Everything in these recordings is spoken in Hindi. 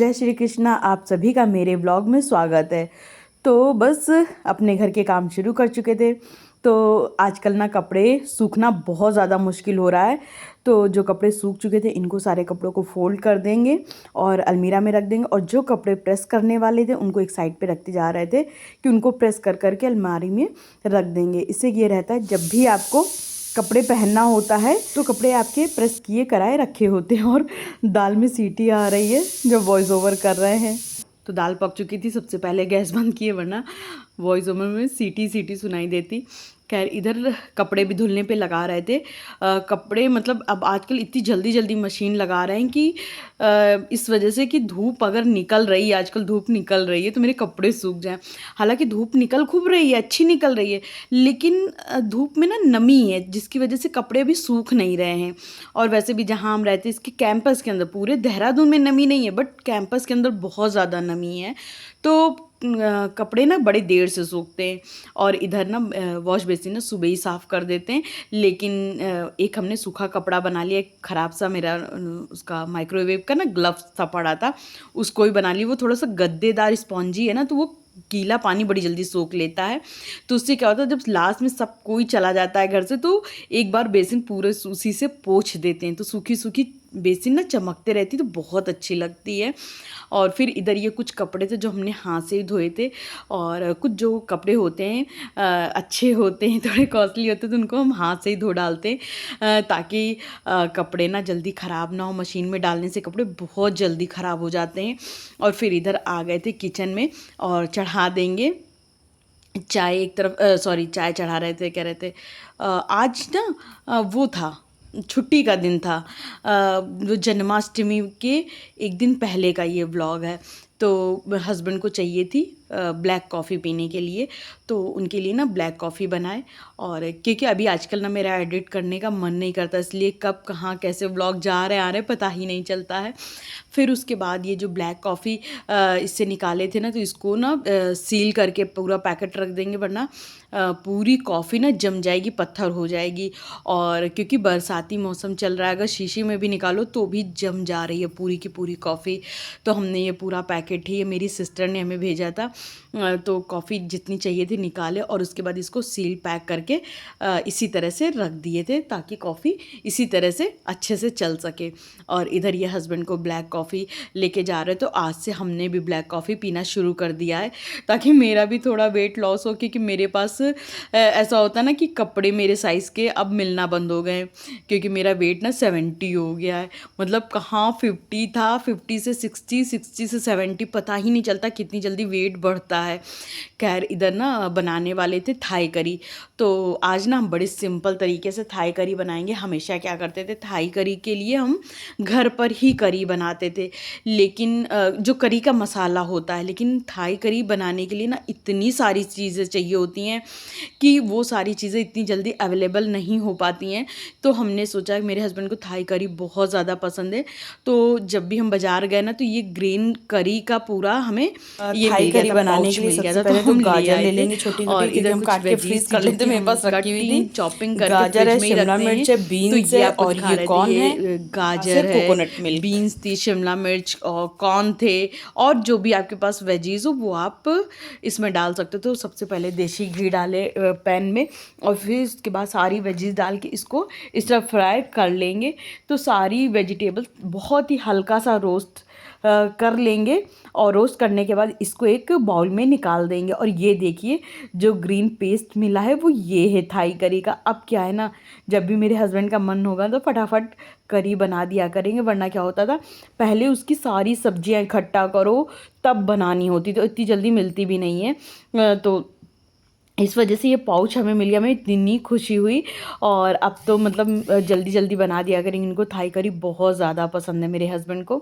जय श्री कृष्णा। आप सभी का मेरे ब्लॉग में स्वागत है। तो बस अपने घर के काम शुरू कर चुके थे। तो आजकल ना कपड़े सूखना बहुत ज़्यादा मुश्किल हो रहा है। तो जो कपड़े सूख चुके थे इनको सारे कपड़ों को फोल्ड कर देंगे और अलमीरा में रख देंगे, और जो कपड़े प्रेस करने वाले थे उनको एक साइड पे रखते जा रहे थे कि उनको प्रेस कर करके अलमारी में रख देंगे। इससे ये रहता है जब भी आपको कपड़े पहनना होता है तो कपड़े आपके प्रेस किए कराए रखे होते हैं। और दाल में सीटी आ रही है जो वॉइस ओवर कर रहे हैं। तो दाल पक चुकी थी, सबसे पहले गैस बंद किए वरना वॉइस ओवर में सीटी सीटी सुनाई देती। खैर इधर कपड़े भी धुलने पे लगा रहे थे। कपड़े मतलब अब आजकल इतनी जल्दी जल्दी मशीन लगा रहे हैं कि इस वजह से कि धूप अगर निकल रही है, आजकल धूप निकल रही है तो मेरे कपड़े सूख जाएं। हालांकि धूप निकल खूब रही है, अच्छी निकल रही है, लेकिन धूप में ना नमी है जिसकी वजह से कपड़े अभी सूख नहीं रहे हैं। और वैसे भी जहाँ हम रहते हैं इसके कैंपस के अंदर, पूरे देहरादून में नमी नहीं है बट कैंपस के अंदर बहुत ज़्यादा नमी है। तो कपड़े ना बड़े देर से सूखते हैं। और इधर ना वॉश बेसिन ना सुबह ही साफ़ कर देते हैं, लेकिन एक हमने सूखा कपड़ा बना लिया। एक ख़राब सा मेरा उसका माइक्रोवेव का ना ग्लव्स था पड़ा था, उसको ही बना लिया। वो थोड़ा सा गद्देदार स्पॉन्जी है ना, तो वो गीला पानी बड़ी जल्दी सोख लेता है। तो उससे क्या होता है जब लास्ट में सब कोई चला जाता है घर से तो एक बार बेसिन पूरे उसी से पोंछ देते हैं, तो सूखी सूखी बेसिन ना चमकते रहती तो बहुत अच्छी लगती है। और फिर इधर ये कुछ कपड़े थे जो हमने हाथ से ही धोए थे, और कुछ जो कपड़े होते हैं अच्छे होते हैं, थोड़े कॉस्टली होते हैं, तो उनको हम हाथ से ही धो डालते हैं ताकि कपड़े ना जल्दी ख़राब ना हो। मशीन में डालने से कपड़े बहुत जल्दी ख़राब हो जाते हैं। और फिर इधर आ गए थे किचन में और चढ़ा देंगे चाय। एक तरफ सॉरी चाय चढ़ा रहे थे, कह रहे थे आज ना वो था छुट्टी का दिन था, जो जन्माष्टमी के एक दिन पहले का ये व्लॉग है। तो हस्बैंड को चाहिए थी ब्लैक कॉफ़ी पीने के लिए, तो उनके लिए ना ब्लैक कॉफ़ी बनाए। और क्योंकि अभी आजकल ना मेरा एडिट करने का मन नहीं करता, इसलिए कब कहाँ कैसे व्लॉग जा रहे आ रहे पता ही नहीं चलता है। फिर उसके बाद ये जो ब्लैक कॉफ़ी इससे निकाले थे ना, तो इसको ना सील करके पूरा पैकेट रख देंगे, वरना पूरी कॉफ़ी ना जम जाएगी, पत्थर हो जाएगी। और क्योंकि बरसाती मौसम चल रहा है, अगर शीशी में भी निकालो तो भी जम जा रही है पूरी की पूरी कॉफ़ी। तो हमने ये पूरा पैकेट ही, ये मेरी सिस्टर ने हमें भेजा था, तो कॉफ़ी जितनी चाहिए थी निकाले और उसके बाद इसको सील पैक करके इसी तरह से रख दिए थे ताकि कॉफ़ी इसी तरह से अच्छे से चल सके। और इधर ये हस्बैंड को ब्लैक कॉफ़ी लेके जा रहे, तो आज से हमने भी ब्लैक कॉफ़ी पीना शुरू कर दिया है ताकि मेरा भी थोड़ा वेट लॉस हो। क्योंकि मेरे पास ऐसा होता ना कि कपड़े मेरे साइज़ के अब मिलना बंद हो गए, क्योंकि मेरा वेट ना 70 हो गया है। मतलब कहाँ 50 था, 50 से 60, 60 से 70, पता ही नहीं चलता कितनी जल्दी वेट बढ़ता है। खैर इधर ना बनाने वाले थे थाई करी, तो आज ना हम बड़े सिंपल तरीके से थाई करी बनाएंगे। हमेशा क्या करते थे, थाई करी के लिए हम घर पर ही करी बनाते थे, लेकिन जो करी का मसाला होता है, लेकिन थाई करी बनाने के लिए ना इतनी सारी चीज़ें चाहिए होती हैं कि वो सारी चीज़ें इतनी जल्दी अवेलेबल नहीं हो पाती हैं। तो हमने सोचा, मेरे हस्बैंड को थाई करी बहुत ज़्यादा पसंद है, तो जब भी हम बाज़ार गए ना तो ये ग्रीन करी का पूरा हमें ये थाई मिल गया करी था, बनाने पाउच के लिए मिल गया सबसे था, तो पहले तो हम गाजर ले लेंगे छोटी और छोटी, क्योंकि इधर हम कुछ काट के फ्रीज वेजीज थी कर जो लेते, कि मेरे हम पास रखी हुई थी। कटिंग चॉपिंग करके गाजर फ्रिज है, में ही शिमला रखते हैं। मिर्च है, तो बीन्स ये है आप कुछ और खा ये रहे थे, कॉर्न है, ये गाजर सिर्फ है, कोकोनट मिल्क। बीन्स थी, शिमला मिर्च और कॉर्न थे, और जो भी आपके पास वेजीज हो वो आप इसमें डाल सकते हो। तो सबसे पहले देसी घी डाले पैन में, और फिर उसके बाद सारी वेजीज डाल के इसको इस तरह फ्राई कर लेंगे। तो सारी वेजिटेबल बहुत ही हल्का सा रोस्ट कर लेंगे, और रोस्ट करने के बाद इसको एक बाउल में निकाल देंगे। और ये देखिए जो ग्रीन पेस्ट मिला है वो ये है थाई करी का। अब क्या है ना, जब भी मेरे हस्बैंड का मन होगा तो फटाफट करी बना दिया करेंगे, वरना क्या होता था पहले उसकी सारी सब्जियां इकट्ठा करो तब बनानी होती, तो इतनी जल्दी मिलती भी नहीं है। तो इस वजह से ये पाउच हमें मिल गया, हमें इतनी खुशी हुई। और अब तो मतलब जल्दी जल्दी बना दिया करेंगे। इनको थाई करी बहुत ज़्यादा पसंद है मेरे हस्बैंड को।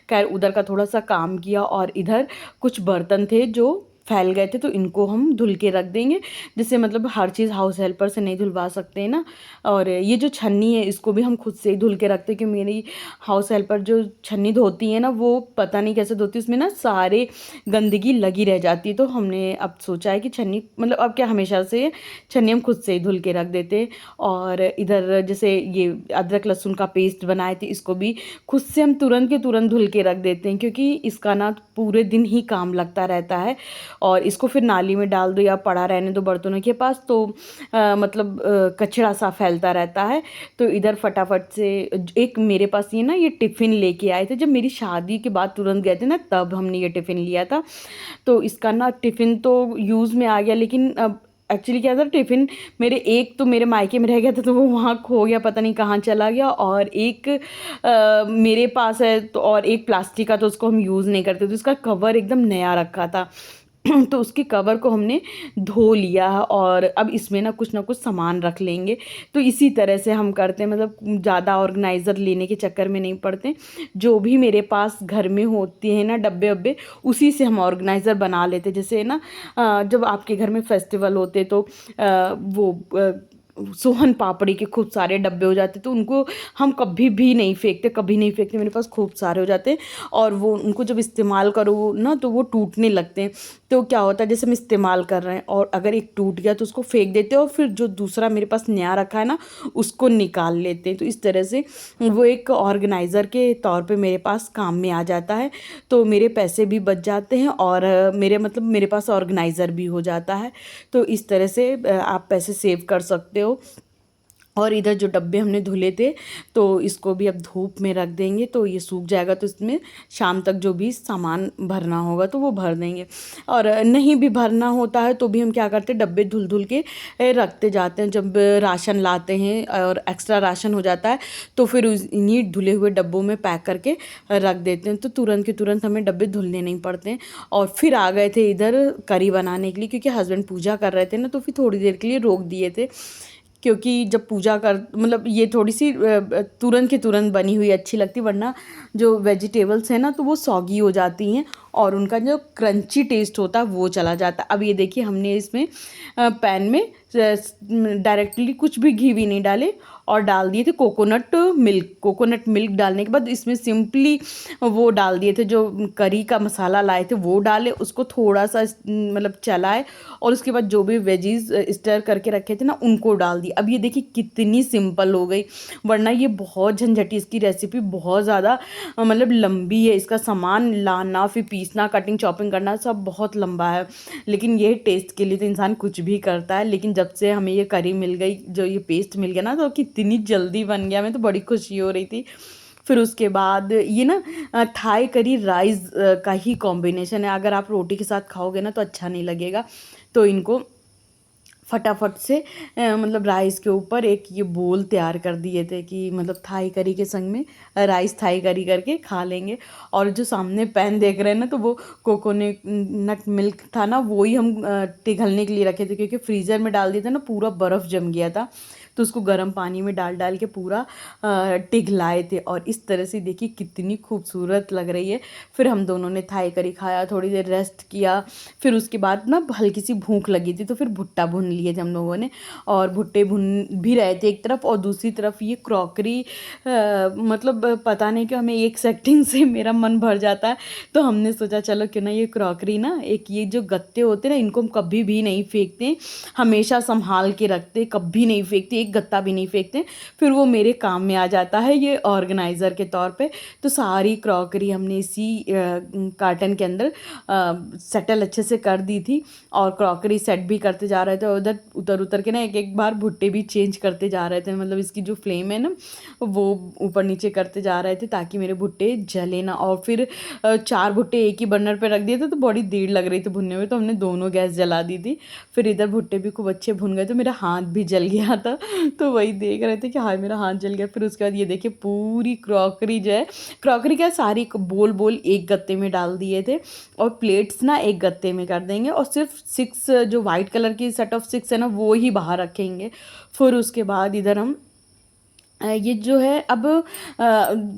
खैर उधर का थोड़ा सा काम किया, और इधर कुछ बर्तन थे जो फैल गए थे, तो इनको हम धुल के रख देंगे। जैसे मतलब हर चीज़ हाउस हेल्पर से नहीं धुलवा सकते हैं ना। और ये जो छन्नी है इसको भी हम खुद से ही धुल के रखते हैं, कि मेरी हाउस हेल्पर जो छन्नी धोती है ना, वो पता नहीं कैसे धोती है, उसमें ना सारे गंदगी लगी रह जाती है। तो हमने अब सोचा है कि छन्नी मतलब अब क्या, हमेशा से छन्नी हम खुद से ही धुल के रख देते हैं। और इधर जैसे ये अदरक लहसुन का पेस्ट बनाए थे, इसको भी खुद से हम तुरंत के तुरंत धुल के रख देते हैं, क्योंकि इसका ना पूरे दिन ही काम लगता रहता है। और इसको फिर नाली में डाल दो या पड़ा रहने दो बर्तनों के पास, तो मतलब कचरा सा फैलता रहता है। तो इधर फटाफट से एक मेरे पास ये ना ये टिफ़िन लेके आए थे, जब मेरी शादी के बाद तुरंत गए थे ना, तब हमने ये टिफ़िन लिया था। तो इसका ना टिफ़िन तो यूज़ में आ गया, लेकिन अब एक्चुअली क्या था, टिफ़िन मेरे एक तो मेरे मायके में रह गया था, तो वो वहाँ खो गया, पता नहीं कहाँ चला गया। और एक मेरे पास है, तो और एक प्लास्टिक का, तो उसको हम यूज़ नहीं करते, तो उसका कवर एकदम नया रखा था। तो उसके कवर को हमने धो लिया है, और अब इसमें ना कुछ सामान रख लेंगे। तो इसी तरह से हम करते हैं, मतलब ज़्यादा ऑर्गेनाइज़र लेने के चक्कर में नहीं पड़ते। जो भी मेरे पास घर में होती हैं ना डब्बे वब्बे, उसी से हम ऑर्गेनाइज़र बना लेते। जैसे ना जब आपके घर में फेस्टिवल होते, तो वो सोहन पापड़ी के खूब सारे डब्बे हो जाते, तो उनको हम कभी भी नहीं फेंकते, कभी नहीं फेंकते, मेरे पास खूब सारे हो जाते हैं। और वो उनको जब इस्तेमाल करो ना, तो वो टूटने लगते हैं। तो क्या होता है, जैसे हम इस्तेमाल कर रहे हैं और अगर एक टूट गया तो उसको फेंक देते हैं, और फिर जो दूसरा मेरे पास नया रखा है ना, उसको निकाल लेते हैं। तो इस तरह से वो एक ऑर्गेनाइज़र के तौर पे मेरे पास काम में आ जाता है। तो मेरे पैसे भी बच जाते हैं, और मेरे मतलब मेरे पास ऑर्गेनाइज़र भी हो जाता है। तो इस तरह से आप पैसे सेव कर सकते हो। और इधर जो डब्बे हमने धुले थे, तो इसको भी अब धूप में रख देंगे, तो ये सूख जाएगा। तो इसमें शाम तक जो भी सामान भरना होगा तो वो भर देंगे। और नहीं भी भरना होता है तो भी हम क्या करते हैं, डब्बे धुल धुल के रखते जाते हैं। जब राशन लाते हैं और एक्स्ट्रा राशन हो जाता है, तो फिर इन्हीं धुले हुए डब्बों में पैक करके रख देते हैं, तो तुरंत के तुरंत हमें डब्बे धुलने नहीं पड़ते हैं। और फिर आ गए थे इधर करी बनाने के लिए, क्योंकि हस्बैंड पूजा कर रहे थे ना, तो फिर थोड़ी देर के लिए रोक दिए थे। क्योंकि जब पूजा कर मतलब ये थोड़ी सी तुरंत की तुरंत बनी हुई अच्छी लगती, वरना जो वेजिटेबल्स हैं ना, तो वो सॉगी हो जाती हैं, और उनका जो क्रंची टेस्ट होता है वो चला जाता है। अब ये देखिए, हमने इसमें पैन में डायरेक्टली कुछ भी घी भी नहीं डाले, और डाल दिए थे कोकोनट मिल्क। कोकोनट मिल्क डालने के बाद इसमें सिंपली वो डाल दिए थे, जो करी का मसाला लाए थे वो डाले, उसको थोड़ा सा मतलब चलाए, और उसके बाद जो भी वेजीज स्टर करके रखे थे ना, उनको डाल दिए। अब ये देखिए कितनी सिंपल हो गई, वरना ये बहुत झंझटी, इसकी रेसिपी बहुत ज़्यादा मतलब लंबी है। इसका सामान लाना, फिर पीसना, कटिंग चॉपिंग करना, सब बहुत लंबा है। लेकिन ये टेस्ट के लिए तो इंसान कुछ भी करता है। लेकिन जब से हमें ये करी मिल गई, जो ये पेस्ट मिल गया ना, तो कितनी जल्दी बन गया, मैं तो बड़ी खुशी हो रही थी। फिर उसके बाद ये ना थाई करी राइस का ही कॉम्बिनेशन है, अगर आप रोटी के साथ खाओगे ना तो अच्छा नहीं लगेगा। तो इनको फटाफट से मतलब राइस के ऊपर एक ये बोल तैयार कर दिए थे, कि मतलब थाई करी के संग में राइस थाई करी करके खा लेंगे। और जो सामने पैन देख रहे हैं ना, तो वो कोकोनट मिल्क था ना, वो ही हम पिघलने के लिए रखे थे, क्योंकि फ्रीज़र में डाल दिया था ना, पूरा बर्फ़ जम गया था। तो उसको गर्म पानी में डाल डाल के पूरा पिघलाए थे, और इस तरह से देखिए कितनी खूबसूरत लग रही है। फिर हम दोनों ने थाई करी खाया, थोड़ी देर रेस्ट किया। फिर उसके बाद ना हल्की सी भूख लगी थी, तो फिर भुट्टा भून लिए थे हम लोगों ने। और भुट्टे भुन भी रहे थे एक तरफ, और दूसरी तरफ ये क्रॉकरी मतलब पता नहीं क्यों हमें एक सेटिंग से मेरा मन भर जाता है। तो हमने सोचा चलो क्यों ना ये क्रॉकरी ना, एक ये जो गत्ते होते हैं ना, इनको हम कभी भी नहीं फेंकते, हमेशा संभाल के रखते, कभी नहीं फेंकते, एक गत्ता भी नहीं फेंकते। फिर वो मेरे काम में आ जाता है ये ऑर्गेनाइज़र के तौर पे। तो सारी क्रॉकरी हमने इसी कार्टन के अंदर सेटल अच्छे से कर दी थी, और क्रॉकरी सेट भी करते जा रहे थे, और उधर उतर उतर के ना एक एक बार भुट्टे भी चेंज करते जा रहे थे। मतलब इसकी जो फ्लेम है ना, वो ऊपर नीचे करते जा रहे थे, ताकि मेरे भुट्टे जले ना। और फिर 4 भुट्टे एक ही बर्नर पे रख दिए थे, तो बड़ी देर लग रही थी भुनने में, तो हमने दोनों गैस जला दी थी। फिर इधर भुट्टे भी खूब अच्छे भुन गए, तो मेरा हाथ भी जल गया था। तो वही देख रहे थे कि हाय मेरा हाथ जल गया। फिर उसके बाद ये देखिए पूरी क्रॉकरी जो है, क्रॉकरी क्या सारी बोल बोल एक गत्ते में डाल दिए थे, और प्लेट्स ना एक गत्ते में कर देंगे, और सिर्फ 6 जो वाइट कलर की सेट ऑफ 6 है ना, वो ही बाहर रखेंगे। फिर उसके बाद इधर हम ये जो है अब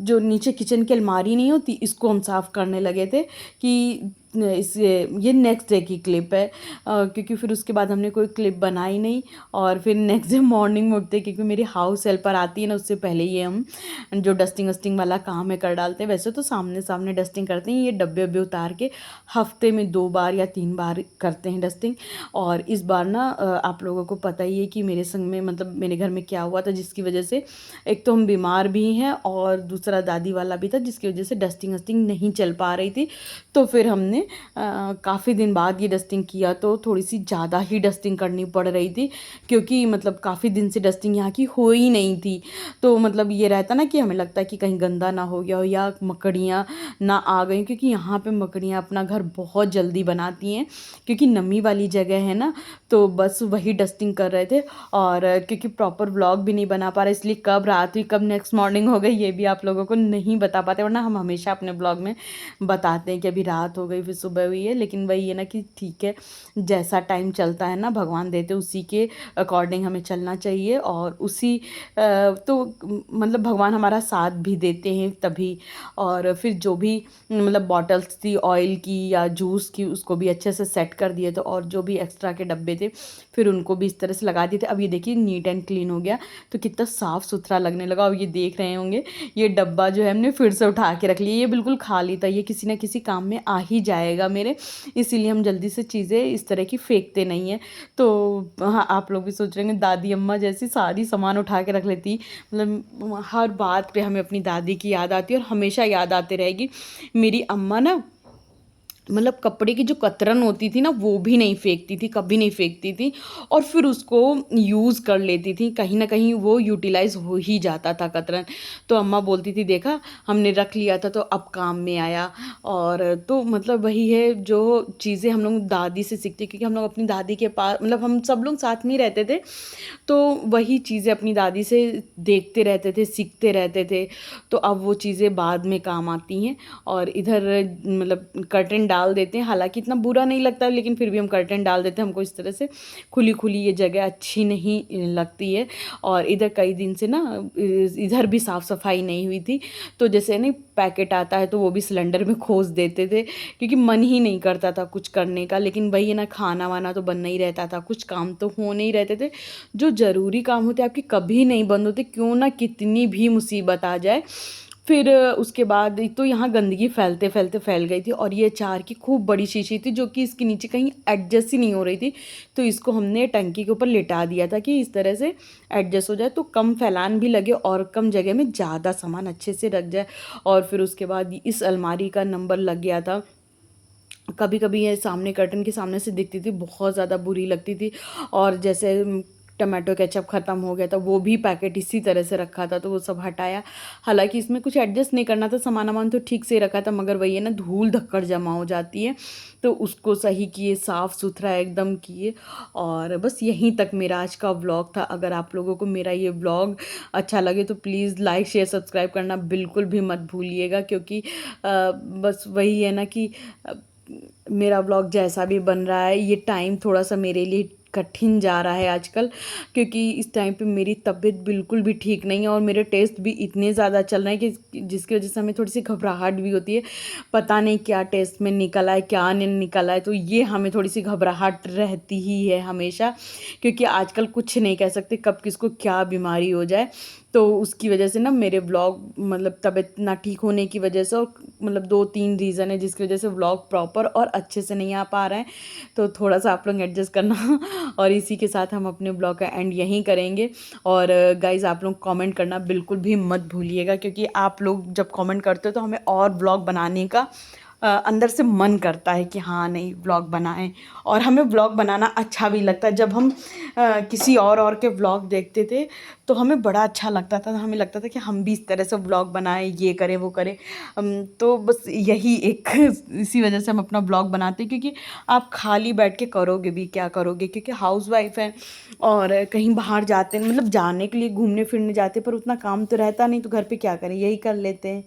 जो नीचे किचन की अलमारी नहीं होती, इसको हम साफ़ करने लगे थे, कि इस ये नेक्स्ट डे की क्लिप है, क्योंकि फिर उसके बाद हमने कोई क्लिप बनाई नहीं। और फिर नेक्स्ट डे मॉर्निंग में उठते, क्योंकि मेरी हाउस हेल्पर आती है ना, उससे पहले ये हम जो डस्टिंग वस्टिंग वाला काम है कर डालते हैं। वैसे तो सामने सामने डस्टिंग करते हैं, ये डब्बे वब्बे उतार के हफ्ते में 2 बार या 3 बार करते हैं डस्टिंग। और इस बार ना आप लोगों को पता ही है कि मेरे संग में मतलब मेरे घर में क्या हुआ था, जिसकी वजह से एक तो हम बीमार भी हैं और दूसरा दादी वाला भी था, जिसकी वजह से डस्टिंग वस्टिंग नहीं चल पा रही थी। तो फिर हमने काफ़ी दिन बाद ये डस्टिंग किया, तो थोड़ी सी ज़्यादा ही डस्टिंग करनी पड़ रही थी, क्योंकि मतलब काफ़ी दिन से डस्टिंग यहाँ की हो ही नहीं थी। तो मतलब ये रहता ना कि हमें लगता है कि कहीं गंदा ना हो गया हो या मकड़ियाँ ना आ गई, क्योंकि यहाँ पे मकड़ियाँ अपना घर बहुत जल्दी बनाती हैं, क्योंकि नमी वाली जगह है ना। तो बस वही डस्टिंग कर रहे थे, और क्योंकि प्रॉपर व्लॉग भी नहीं बना पा रहे, इसलिए कब रात हुई कब नेक्स्ट मॉर्निंग हो गई ये भी आप लोगों को नहीं बता पाते, वरना हम हमेशा अपने ब्लॉग में बताते हैं कि अभी रात हो गई फिर सुबह हुई है। लेकिन वही है ना कि ठीक है, जैसा टाइम चलता है ना भगवान देते, उसी के अकॉर्डिंग हमें चलना चाहिए। और उसी तो मतलब भगवान हमारा साथ भी देते हैं तभी। और फिर जो भी मतलब बॉटल्स थी ऑयल की या जूस की, उसको भी अच्छे से सेट कर दिए थे, और जो भी एक्स्ट्रा के डब्बे थे फिर उनको भी इस तरह से लगा दिए थे। अब ये देखिए नीट एंड क्लीन हो गया, तो कितना साफ़ सुथरा लगने लगा। अब ये देख रहे होंगे, ये डब्बा जो है हमने फिर से उठा के रख लिया, ये बिल्कुल खाली था, ये किसी ना किसी काम में आ ही जाएगा मेरे, इसीलिए हम जल्दी से चीज़ें इस तरह की फेंकते नहीं हैं। तो हाँ, आप लोग भी सोच रहे होंगे दादी अम्मा जैसी सारी सामान उठा के रख लेती, मतलब हर बात पे हमें अपनी दादी की याद आती है, और हमेशा याद आती रहेगी। मेरी अम्मा ना मतलब कपड़े की जो कतरन होती थी ना, वो भी नहीं फेंकती थी, कभी नहीं फेंकती थी, और फिर उसको यूज़ कर लेती थी, कहीं ना कहीं वो यूटिलाइज़ हो ही जाता था कतरन। तो अम्मा बोलती थी देखा हमने रख लिया था तो अब काम में आया। और तो मतलब वही है जो चीज़ें हम लोग दादी से सीखते, क्योंकि हम लोग अपनी दादी के पास मतलब हम सब लोग साथ में ही रहते थे, तो वही चीज़ें अपनी दादी से देखते रहते थे, सीखते रहते थे। तो अब वो चीज़ें बाद में काम आती हैं। और इधर मतलब कर्टन डाल देते हैं, हालांकि इतना बुरा नहीं लगता, लेकिन फिर भी हम कर्टन डाल देते हैं, हमको इस तरह से खुली खुली ये जगह अच्छी नहीं लगती है। और इधर कई दिन से ना इधर भी साफ़ सफाई नहीं हुई थी, तो जैसे नहीं पैकेट आता है तो वो भी सिलेंडर में खोस देते थे, क्योंकि मन ही नहीं करता था कुछ करने का। लेकिन वही है ना, खाना वाना तो बनना ही रहता था, कुछ काम तो हो नहीं रहते थे। जो ज़रूरी काम होते आपके कभी नहीं बंद होते, क्यों ना कितनी भी मुसीबत आ जाए। फिर उसके बाद तो यहाँ गंदगी फैलते फैलते फैल गई थी, और ये अचार की खूब बड़ी शीशी थी जो कि इसके नीचे कहीं एडजस्ट ही नहीं हो रही थी। तो इसको हमने टंकी के ऊपर लिटा दिया था कि इस तरह से एडजस्ट हो जाए, तो कम फैलान भी लगे और कम जगह में ज़्यादा सामान अच्छे से रख जाए। और फिर उसके बाद इस अलमारी का नंबर लग गया था। कभी कभी ये सामने कर्टन के सामने से दिखती थी, बहुत ज़्यादा बुरी लगती थी। और जैसे टमाटो केचप ख़त्म हो गया था, वो भी पैकेट इसी तरह से रखा था, तो वो सब हटाया। हालांकि इसमें कुछ एडजस्ट नहीं करना था, सामान वामान तो ठीक से ही रखा था, मगर वही है ना धूल धक्कड़ जमा हो जाती है, तो उसको सही किए, साफ़ सुथरा एकदम किए। और बस यहीं तक मेरा आज का व्लॉग था। अगर आप लोगों को मेरा ये व्लॉग अच्छा लगे तो प्लीज़ लाइक शेयर सब्सक्राइब करना बिल्कुल भी मत भूलिएगा, क्योंकि बस वही है ना कि मेरा व्लॉग जैसा भी बन रहा है, ये टाइम थोड़ा सा मेरे लिए कठिन जा रहा है आजकल, क्योंकि इस टाइम पे मेरी तबीयत बिल्कुल भी ठीक नहीं है, और मेरे टेस्ट भी इतने ज़्यादा चल रहे हैं कि जिसकी वजह से हमें थोड़ी सी घबराहट भी होती है। पता नहीं क्या टेस्ट में निकल आए, क्या नहीं निकल आए, तो ये हमें थोड़ी सी घबराहट रहती ही है हमेशा, क्योंकि आजकल कुछ नहीं कह सकते कब किसको क्या बीमारी हो जाए। तो उसकी वजह से ना मेरे व्लॉग मतलब तबीयत ना ठीक होने की वजह से, और मतलब 2-3 रीज़न है जिसकी वजह से व्लॉग प्रॉपर और अच्छे से नहीं आ पा रहा है, तो थोड़ा सा आप लोग एडजस्ट करना। और इसी के साथ हम अपने ब्लॉग का एंड यहीं करेंगे। और गाइज़ आप लोग कमेंट करना बिल्कुल भी मत भूलिएगा, क्योंकि आप लोग जब कमेंट करते हो तो हमें और ब्लॉग बनाने का अंदर से मन करता है कि हाँ नहीं व्लॉग बनाएं। और हमें व्लॉग बनाना अच्छा भी लगता है। जब हम किसी और के व्लॉग देखते थे तो हमें बड़ा अच्छा लगता था, हमें लगता था कि हम भी इस तरह से व्लॉग बनाएं, ये करें वो करें। तो बस यही एक इसी वजह से हम अपना व्लॉग बनाते हैं, क्योंकि आप खाली बैठ के करोगे भी क्या करोगे, क्योंकि हाउसवाइफ हैं और कहीं बाहर जाते हैं, मतलब जाने के लिए घूमने फिरने जाते, पर उतना काम तो रहता नहीं, तो घर पे क्या करें, यही कर लेते हैं।